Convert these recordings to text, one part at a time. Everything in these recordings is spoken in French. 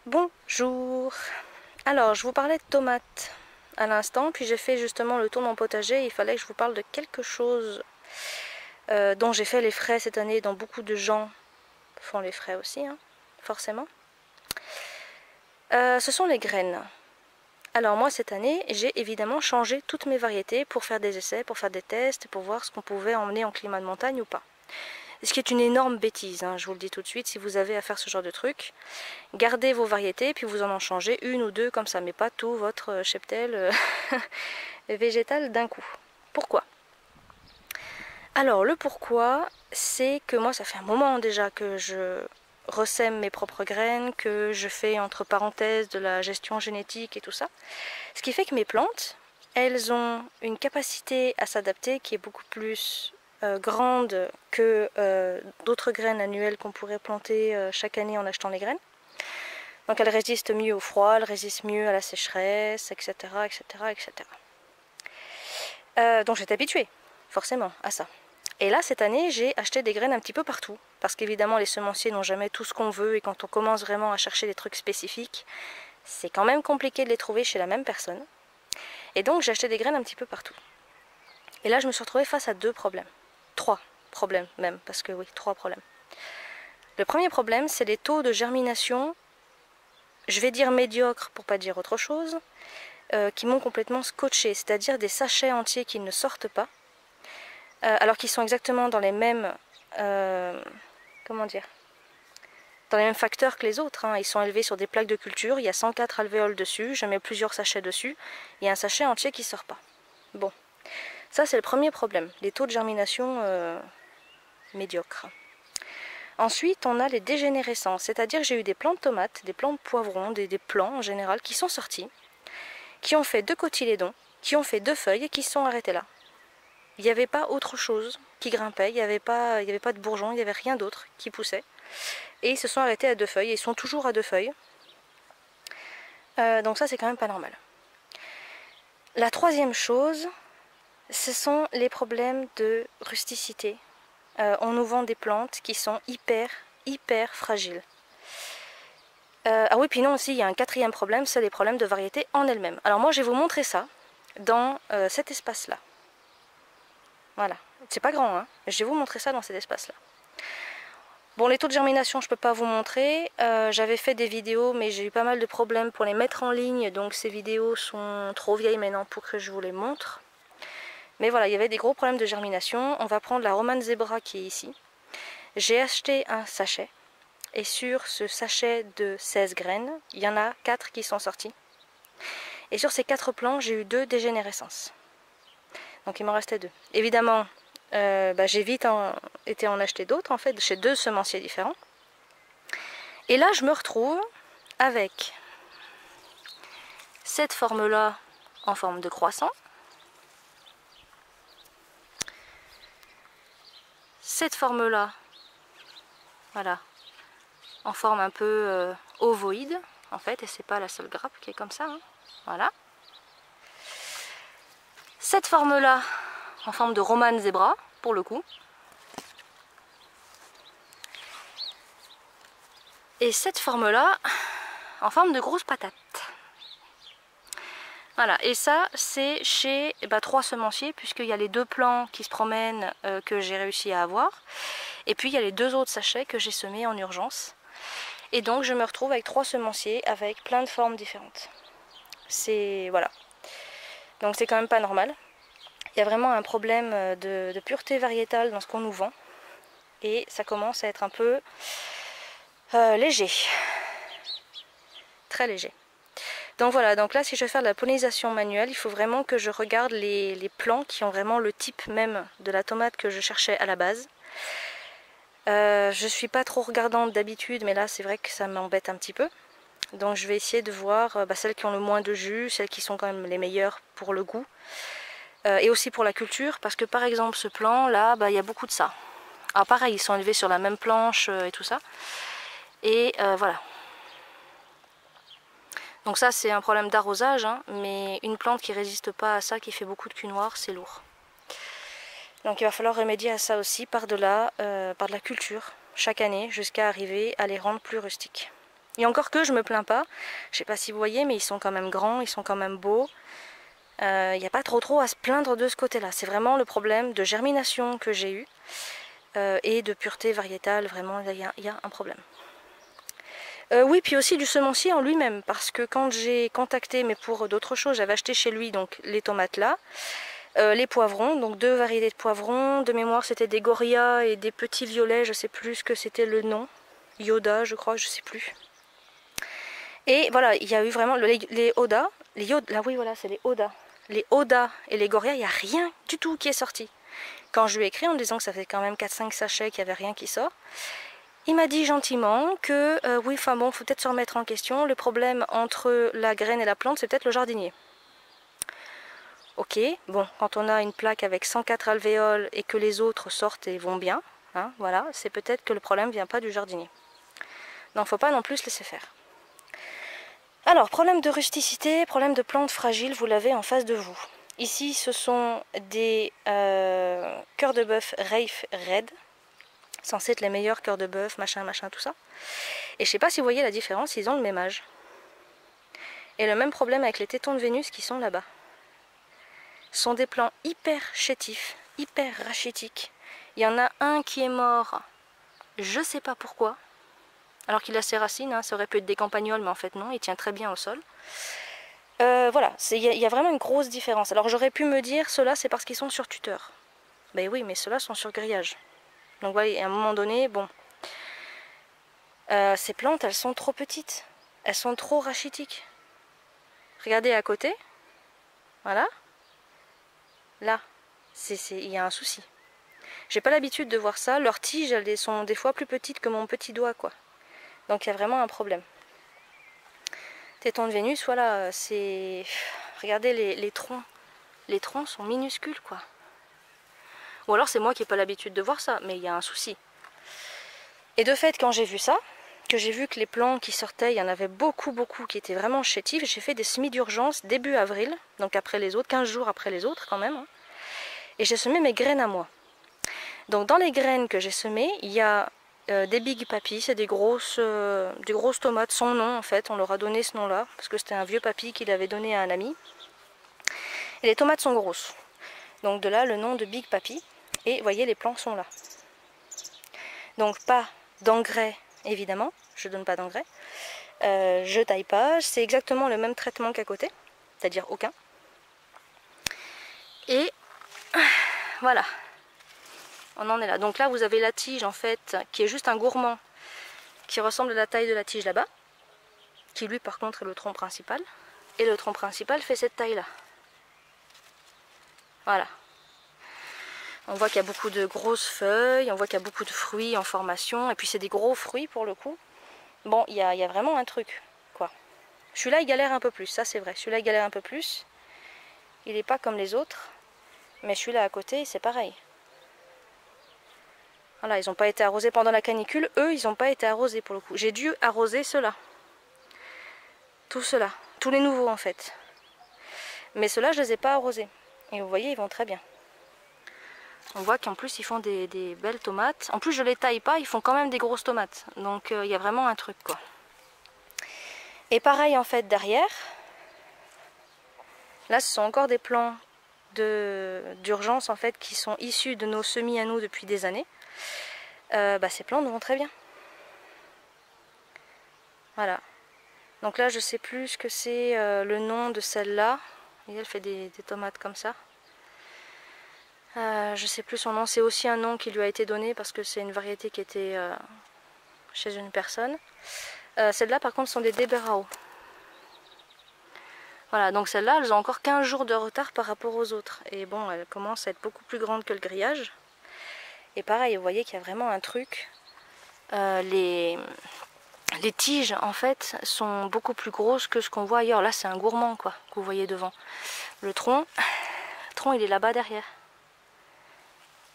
Bonjour. Alors, je vous parlais de tomates à l'instant, puis j'ai fait justement le tour de mon potager. Il fallait que je vous parle de quelque chose dont j'ai fait les frais cette année, dont beaucoup de gens font les frais aussi, hein, forcément. Ce sont les graines. Alors moi, cette année, j'ai évidemment changé toutes mes variétés pour faire des essais, pour faire des tests, pour voir ce qu'on pouvait emmener en climat de montagne ou pas. Ce qui est une énorme bêtise, hein, je vous le dis tout de suite, si vous avez à faire ce genre de truc. Gardez vos variétés, puis vous en changez une ou deux comme ça, mais pas tout votre cheptel végétal d'un coup. Pourquoi? Alors le pourquoi, c'est que moi ça fait un moment déjà que je ressème mes propres graines, que je fais entre parenthèses de la gestion génétique et tout ça. Ce qui fait que mes plantes, elles ont une capacité à s'adapter qui est beaucoup plus grande que d'autres graines annuelles qu'on pourrait planter chaque année en achetant les graines. Donc elles résistent mieux au froid, elles résistent mieux à la sécheresse, etc. etc., etc. Donc j'étais habituée, forcément, à ça. Et là, cette année, j'ai acheté des graines un petit peu partout. Parce qu'évidemment, les semenciers n'ont jamais tout ce qu'on veut. Et quand on commence vraiment à chercher des trucs spécifiques, c'est quand même compliqué de les trouver chez la même personne. Et donc, j'ai acheté des graines un petit peu partout. Et là, je me suis retrouvée face à deux problèmes. 3 problèmes même, parce que oui, 3 problèmes. Le premier problème, c'est les taux de germination, je vais dire médiocres pour pas dire autre chose, qui m'ont complètement scotché. C'est-à-dire des sachets entiers qui ne sortent pas. Alors qu'ils sont exactement dans les mêmes comment dire, dans les mêmes facteurs que les autres, hein. Ils sont élevés sur des plaques de culture, il y a 104 alvéoles dessus, je mets plusieurs sachets dessus, il y a un sachet entier qui ne sort pas. Bon, ça c'est le premier problème, les taux de germination médiocres. Ensuite, on a les dégénérescences, c'est-à-dire que j'ai eu des plants de tomates, des plants de poivrons, des plants en général qui sont sortis, qui ont fait 2 cotylédons, qui ont fait 2 feuilles et qui se sont arrêtés là. Il n'y avait pas autre chose qui grimpait, il n'y avait pas de bourgeons, il n'y avait rien d'autre qui poussait. Et ils se sont arrêtés à 2 feuilles, et ils sont toujours à 2 feuilles. Donc ça c'est quand même pas normal. La troisième chose, ce sont les problèmes de rusticité. On nous vend des plantes qui sont hyper fragiles. Ah oui, puis non aussi, il y a un quatrième problème, c'est les problèmes de variété en elles-mêmes. Alors moi je vais vous montrer ça dans cet espace-là. Voilà, c'est pas grand, hein, mais je vais vous montrer ça dans cet espace-là. Bon, les taux de germination, je ne peux pas vous montrer. J'avais fait des vidéos, mais j'ai eu pas mal de problèmes pour les mettre en ligne, donc ces vidéos sont trop vieilles maintenant pour que je vous les montre. Mais voilà, il y avait des gros problèmes de germination. On va prendre la Romane Zebra qui est ici. J'ai acheté un sachet, et sur ce sachet de 16 graines, il y en a 4 qui sont sortis. Et sur ces 4 plants, j'ai eu 2 dégénérescences. Donc il m'en restait 2. Évidemment, j'ai vite été en acheter d'autres, en fait, chez 2 semenciers différents. Et là, je me retrouve avec cette forme-là en forme de croissant. Cette forme-là, voilà, en forme un peu ovoïde, en fait, et c'est pas la seule grappe qui est comme ça, hein. Voilà. Cette forme-là, en forme de Romane Zebra, pour le coup. Et cette forme-là, en forme de grosse patate. Voilà, et ça, c'est chez 3 semenciers, puisqu'il y a les 2 plants qui se promènent que j'ai réussi à avoir. Et puis, il y a les 2 autres sachets que j'ai semés en urgence. Et donc, je me retrouve avec 3 semenciers avec plein de formes différentes. C'est... voilà. Donc, c'est quand même pas normal. Il y a vraiment un problème de pureté variétale dans ce qu'on nous vend. Et ça commence à être un peu léger. Très léger. Donc voilà, donc là si je veux faire de la pollinisation manuelle, il faut vraiment que je regarde les plants qui ont vraiment le type même de la tomate que je cherchais à la base. Je suis pas trop regardante d'habitude, mais là c'est vrai que ça m'embête un petit peu. Donc je vais essayer de voir celles qui ont le moins de jus, celles qui sont quand même les meilleures pour le goût. Et aussi pour la culture, parce que par exemple ce plant là, il y a beaucoup de ça. Alors pareil, ils sont élevés sur la même planche et tout ça. Et voilà. Donc ça c'est un problème d'arrosage, hein, mais une plante qui résiste pas à ça, qui fait beaucoup de cul noir, c'est lourd. Donc il va falloir remédier à ça aussi par de la culture, chaque année, jusqu'à arriver à les rendre plus rustiques. Et encore que je me plains pas, je sais pas si vous voyez, mais ils sont quand même grands, ils sont quand même beaux. Il n'y a pas trop à se plaindre de ce côté-là. C'est vraiment le problème de germination que j'ai eu et de pureté variétale. Vraiment, il y a un problème. Oui, puis aussi du semencier en lui-même, parce que quand j'ai contacté, mais pour d'autres choses, j'avais acheté chez lui donc les tomates là, les poivrons, donc 2 variétés de poivrons. De mémoire, c'était des Goria et des petits violets, je sais plus ce que c'était le nom. Yoda, je crois, je sais plus. Et voilà, il y a eu vraiment les Oda, là oui, voilà, c'est les Oda. Les Oda et les Goria, il n'y a rien du tout qui est sorti. Quand je lui ai écrit en me disant que ça fait quand même 4-5 sachets qu'il n'y avait rien qui sort, il m'a dit gentiment que oui, enfin bon, faut peut-être se remettre en question. Le problème entre la graine et la plante, c'est peut-être le jardinier. Ok, bon, quand on a une plaque avec 104 alvéoles et que les autres sortent et vont bien, hein, voilà, c'est peut-être que le problème ne vient pas du jardinier. Donc faut pas non plus se laisser faire. Alors, problème de rusticité, problème de plantes fragiles, vous l'avez en face de vous. Ici, ce sont des cœurs de bœuf Rafe Red, censés être les meilleurs cœurs de bœuf, machin, tout ça. Et je sais pas si vous voyez la différence, ils ont le même âge. Et le même problème avec les tétons de Vénus qui sont là-bas. Ce sont des plants hyper chétifs, hyper rachitiques. Il y en a un qui est mort, je sais pas pourquoi. Alors qu'il a ses racines, hein, ça aurait pu être des campagnols, mais en fait non, il tient très bien au sol. Voilà, il y a vraiment une grosse différence. Alors j'aurais pu me dire, ceux-là c'est parce qu'ils sont sur tuteur. Ben oui, mais ceux-là sont sur grillage. Donc voilà, à un moment donné, bon. Ces plantes, elles sont trop petites. Elles sont trop rachitiques. Regardez à côté. Voilà. Là, il y a un souci. J'ai pas l'habitude de voir ça. Leurs tiges, elles sont des fois plus petites que mon petit doigt, quoi. Donc il y a vraiment un problème. Tétons de Vénus, voilà, c'est... Regardez les troncs. Les troncs sont minuscules, quoi. Ou alors c'est moi qui n'ai pas l'habitude de voir ça, mais il y a un souci. Et de fait, quand j'ai vu ça, que j'ai vu que les plants qui sortaient, il y en avait beaucoup qui étaient vraiment chétifs, j'ai fait des semis d'urgence début avril, donc après les autres, 15 jours après les autres quand même. Hein, et j'ai semé mes graines à moi. Donc dans les graines que j'ai semées, il y a des Big Papi, c'est des grosses tomates, son nom en fait, on leur a donné ce nom-là, parce que c'était un vieux papy qui l'avait donné à un ami. Et les tomates sont grosses. Donc de là le nom de Big Papi. Et vous voyez, les plants sont là. Donc pas d'engrais, évidemment, je ne donne pas d'engrais. Je taille pas, c'est exactement le même traitement qu'à côté, c'est-à-dire aucun. Et voilà, on en est là. Donc là vous avez la tige en fait, qui est juste un gourmand, qui ressemble à la taille de la tige là-bas, qui lui par contre est le tronc principal. Et le tronc principal fait cette taille-là. Voilà. On voit qu'il y a beaucoup de grosses feuilles, on voit qu'il y a beaucoup de fruits en formation, et puis c'est des gros fruits pour le coup. Bon, il y a vraiment un truc, quoi. Celui-là, il galère un peu plus, ça c'est vrai. Celui-là, il galère un peu plus. Il n'est pas comme les autres, mais celui-là à côté, c'est pareil. Voilà, ils n'ont pas été arrosés pendant la canicule. Eux, ils n'ont pas été arrosés pour le coup. J'ai dû arroser ceux-là. Tout ceux-là. Tous les nouveaux, en fait. Mais ceux-là, je ne les ai pas arrosés. Et vous voyez, ils vont très bien. On voit qu'en plus, ils font des belles tomates. En plus, je ne les taille pas, ils font quand même des grosses tomates. Donc, il y a vraiment un truc, quoi. Et pareil, en fait, derrière. Là, ce sont encore des plants d'urgence, en fait, qui sont issus de nos semis à nous depuis des années. Ces plantes vont très bien. Voilà. Donc là, je sais plus ce que c'est le nom de celle-là. Elle fait des tomates comme ça. Je sais plus son nom. C'est aussi un nom qui lui a été donné parce que c'est une variété qui était chez une personne. Celles-là, par contre, sont des Deberao. Voilà, donc celles-là, elles ont encore 15 jours de retard par rapport aux autres. Et bon, elles commencent à être beaucoup plus grandes que le grillage. Et pareil, vous voyez qu'il y a vraiment un truc. Les tiges, en fait, sont beaucoup plus grosses que ce qu'on voit ailleurs. Là, c'est un gourmand, quoi, que vous voyez devant. Le tronc, il est là-bas derrière.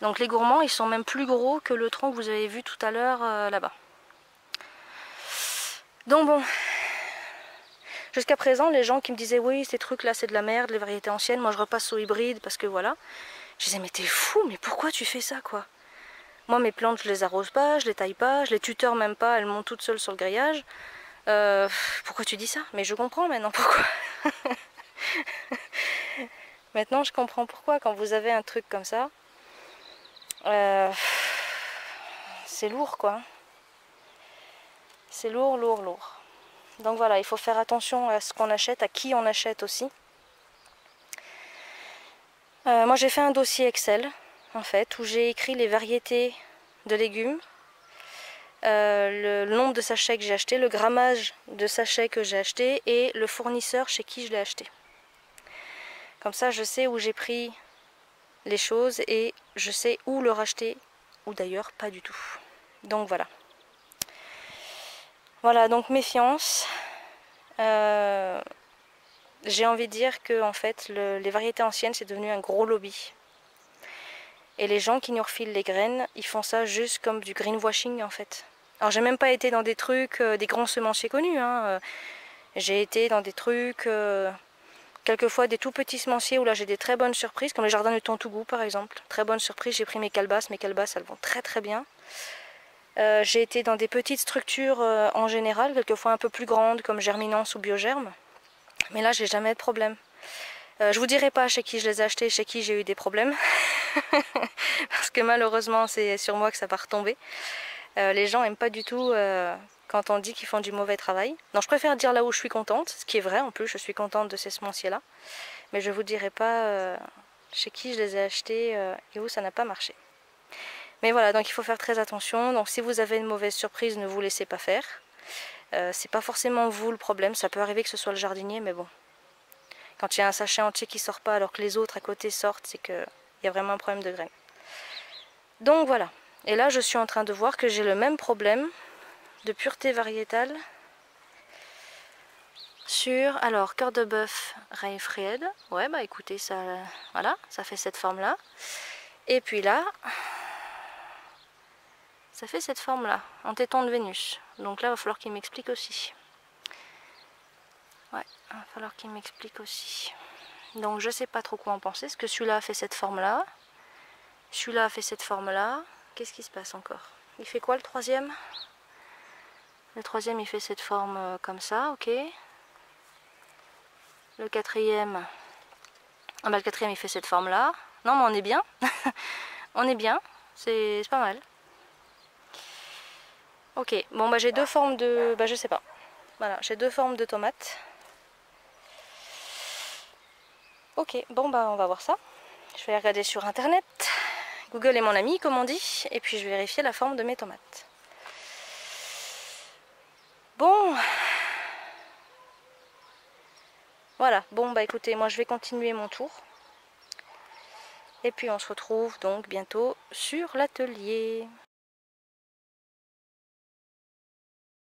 Donc les gourmands, ils sont même plus gros que le tronc que vous avez vu tout à l'heure là-bas. Donc bon, jusqu'à présent, les gens qui me disaient oui, ces trucs-là, c'est de la merde, les variétés anciennes, moi je repasse au hybride parce que voilà. Je disais, mais t'es fou, mais pourquoi tu fais ça, quoi? Moi, mes plantes, je les arrose pas, je les taille pas, je les tuteur même pas, elles montent toutes seules sur le grillage. Pourquoi tu dis ça? Mais je comprends maintenant pourquoi. Maintenant je comprends pourquoi quand vous avez un truc comme ça. C'est lourd quoi. C'est lourd, lourd, lourd. Donc voilà, il faut faire attention à ce qu'on achète, à qui on achète aussi. Moi j'ai fait un dossier Excel en fait où j'ai écrit les variétés de légumes, le nombre de sachets que j'ai acheté, le grammage de sachets que j'ai acheté et le fournisseur chez qui je l'ai acheté. Comme ça je sais où j'ai pris les choses et je sais où le racheter ou d'ailleurs pas du tout. Donc voilà. Voilà, donc méfiance. J'ai envie de dire que en fait les variétés anciennes c'est devenu un gros lobby. Et les gens qui nous refilent les graines, ils font ça juste comme du greenwashing en fait. Alors j'ai même pas été dans des trucs, des grands semenciers connus. Hein. J'ai été dans des trucs, quelquefois des tout petits semenciers où là j'ai des très bonnes surprises, comme les jardins de Tontougou par exemple. Très bonne surprise, j'ai pris mes calebasses elles vont très très bien. J'ai été dans des petites structures en général, quelquefois un peu plus grandes comme Germinance ou Biogerme. Mais là j'ai jamais de problème. Je vous dirai pas chez qui je les ai achetés, chez qui j'ai eu des problèmes. Parce que malheureusement c'est sur moi que ça va retomber. Les gens aiment pas du tout quand on dit qu'ils font du mauvais travail. Non, je préfère dire là où je suis contente, ce qui est vrai en plus, je suis contente de ces semenciers là. Mais je vous dirai pas chez qui je les ai achetés et où ça n'a pas marché. Mais voilà, donc il faut faire très attention. Donc si vous avez une mauvaise surprise, ne vous laissez pas faire. C'est pas forcément vous le problème, ça peut arriver que ce soit le jardinier, mais bon. Quand il y a un sachet entier qui sort pas alors que les autres à côté sortent, c'est qu'il y a vraiment un problème de graines. Donc voilà. Et là, je suis en train de voir que j'ai le même problème de pureté variétale sur, alors, cœur de bœuf Raifried. Ouais, bah écoutez, ça, voilà, ça fait cette forme-là. Et puis là, ça fait cette forme-là, en téton de Vénus. Donc là, il va falloir qu'il m'explique aussi. Ouais, il va falloir qu'il m'explique aussi. Donc je sais pas trop quoi en penser, parce que celui-là a fait cette forme-là. Celui-là a fait cette forme-là. Qu'est-ce qui se passe encore? Il fait quoi le troisième? Le troisième il fait cette forme comme ça, ok. Le quatrième... Ah bah le quatrième il fait cette forme-là. Non mais on est bien. On est bien, c'est pas mal. Ok, bon bah j'ai deux formes de... Bah je sais pas. Voilà, j'ai deux formes de tomates. Ok, bon bah on va voir ça. Je vais regarder sur internet. Google est mon ami, comme on dit. Et puis je vais vérifier la forme de mes tomates. Bon. Voilà, bon bah écoutez, moi je vais continuer mon tour. Et puis on se retrouve donc bientôt sur l'atelier.